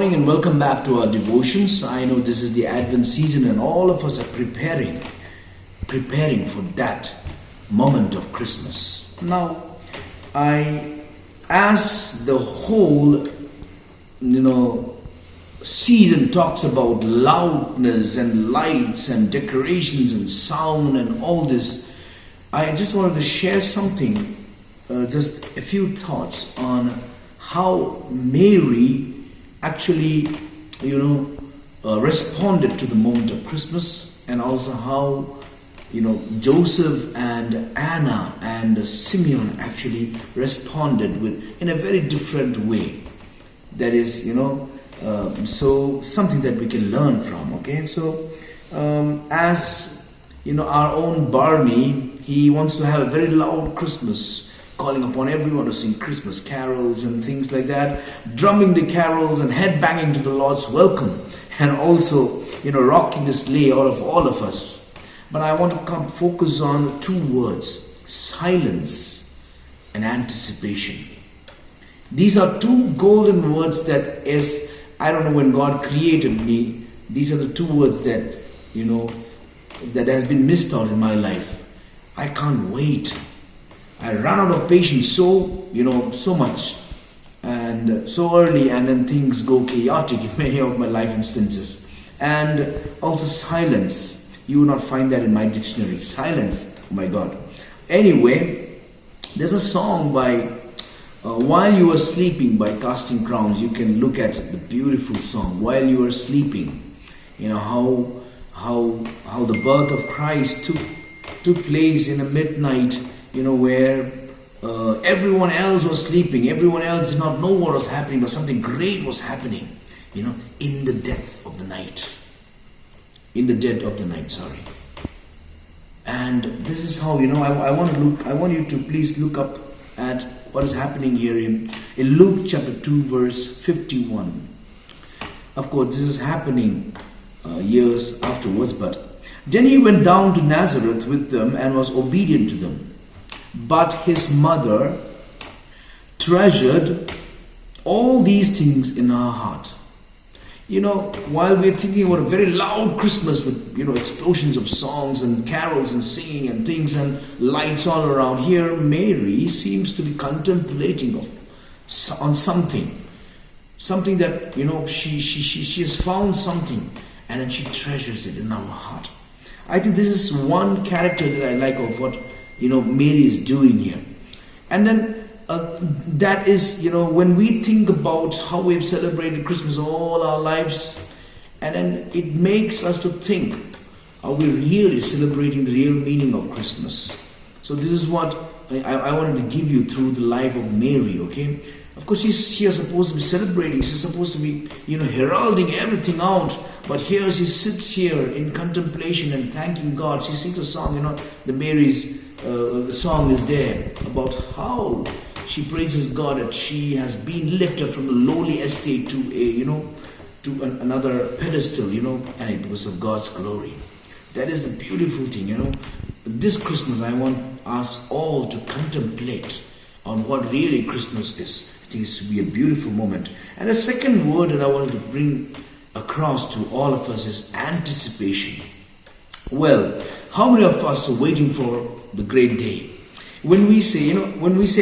morning and welcome back to our devotions. I know this is the Advent season and all of us are preparing for that moment of Christmas. Now, as the whole, season talks about loudness and lights and decorations and sound and all this, I just wanted to share something, just a few thoughts on how Mary actually, responded to the moment of Christmas, and also how, Joseph and Anna and Simeon actually responded in a very different way. That is, so something that we can learn from. Okay, so as our own Barney, he wants to have a very loud Christmas, calling upon everyone to sing Christmas carols and things like that, drumming the carols and headbanging to the Lord's welcome, and also, rocking the sleigh out of all of us. But I want to focus on two words: silence and anticipation. These are two golden words that I don't know, when God created me, these are the two words that, that has been missed out in my life. I can't wait. I run out of patience so much and so early, and then things go chaotic in many of my life instances. And also silence. You will not find that in my dictionary. Silence. Oh my God. Anyway, there's a song by While You Were Sleeping by Casting Crowns. You can look at the beautiful song, While You Were Sleeping. How the birth of Christ took place in the midnight, where everyone else was sleeping. Everyone else did not know what was happening, but something great was happening, in the depth of the night. In the dead of the night, sorry. And this is how, I want you to please look up at what is happening here in Luke chapter 2 verse 51. Of course, this is happening years afterwards, but then he went down to Nazareth with them and was obedient to them. But his mother treasured all these things in her heart. While we're thinking about a very loud Christmas with, explosions of songs and carols and singing and things and lights all around, here Mary seems to be contemplating on something that, she has found something, and then she treasures it in her heart. I think this is one character that I like of what, Mary is doing here. And then that is, when we think about how we've celebrated Christmas all our lives, and then it makes us to think, are we really celebrating the real meaning of Christmas? So this is what I wanted to give you through the life of Mary, okay? Of course, she's here supposed to be celebrating. She's supposed to be, heralding everything out. But here she sits here in contemplation and thanking God. She sings a song, the Mary's song is there about how she praises God that she has been lifted from the lowly estate to another pedestal, and it was of God's glory. That is the beautiful thing, This Christmas, I want us all to contemplate on what really Christmas is. I think it's to be a beautiful moment. And the second word that I wanted to bring across to all of us is anticipation. Well, how many of us are waiting for the great day? When we say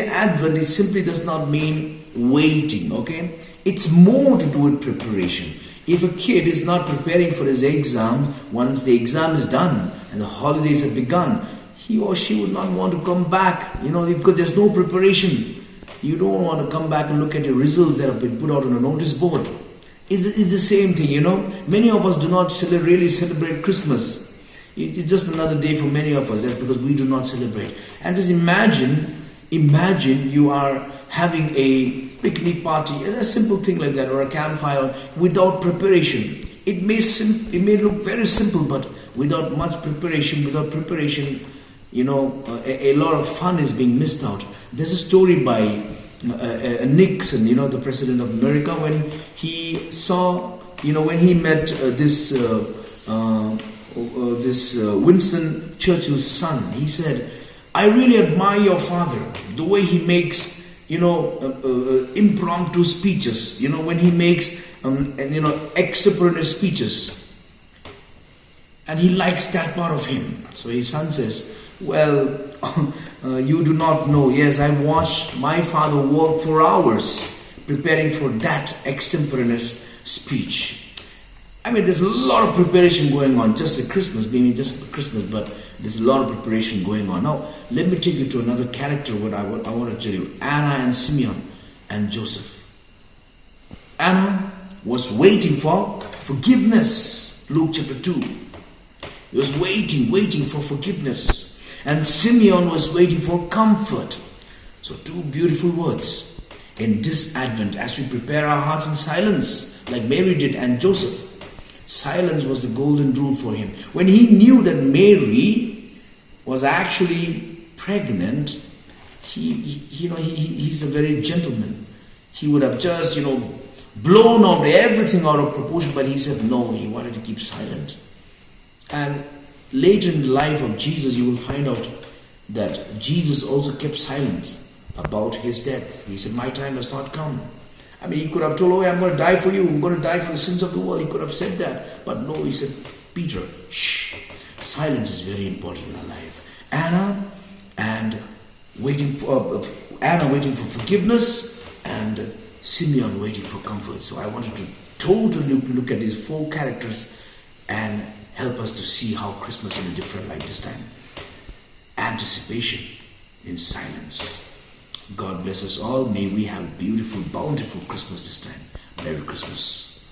Advent, it simply does not mean waiting, okay? It's more to do with preparation. If a kid is not preparing for his exam, once the exam is done and the holidays have begun, he or she would not want to come back, because there's no preparation. You don't want to come back and look at your results that have been put out on a notice board. It's the same thing, Many of us do not really celebrate Christmas. It's just another day for many of us. That's because we do not celebrate. And just imagine you are having a picnic party, a simple thing like that, or a campfire without preparation. It may look very simple, but without much preparation, a lot of fun is being missed out. There's a story by Nixon, the president of America, when he saw, when he met this Winston Churchill's son. He said, "I really admire your father, the way he makes impromptu speeches, when he makes, extemporaneous speeches. And he likes that part of him. So his son says, well, you do not know. Yes, I watched my father work for hours preparing for that extemporaneous speech. I mean, there's a lot of preparation going on. Just at Christmas, maybe just at Christmas, but there's a lot of preparation going on. Now, let me take you to another character, what I want to tell you. Anna and Simeon and Joseph. Anna was waiting for forgiveness. Luke chapter 2. He was waiting for forgiveness. And Simeon was waiting for comfort. So two beautiful words. In this Advent, as we prepare our hearts in silence, like Mary did and Joseph, silence was the golden rule for him. When he knew that Mary was actually pregnant, he's a very gentleman. He would have just, blown out everything out of proportion, but he said no, he wanted to keep silent. And later in the life of Jesus, you will find out that Jesus also kept silent about his death. He said, my time has not come. I mean, he could have told, oh, I'm going to die for you. I'm going to die for the sins of the world. He could have said that. But no, he said, Peter, shh. Silence is very important in our life. Anna waiting for forgiveness, and Simeon waiting for comfort. So I wanted to totally look at these four characters and help us to see how Christmas in a different light this time. Anticipation in silence. God bless us all. May we have a beautiful, bountiful Christmas this time. Merry Christmas.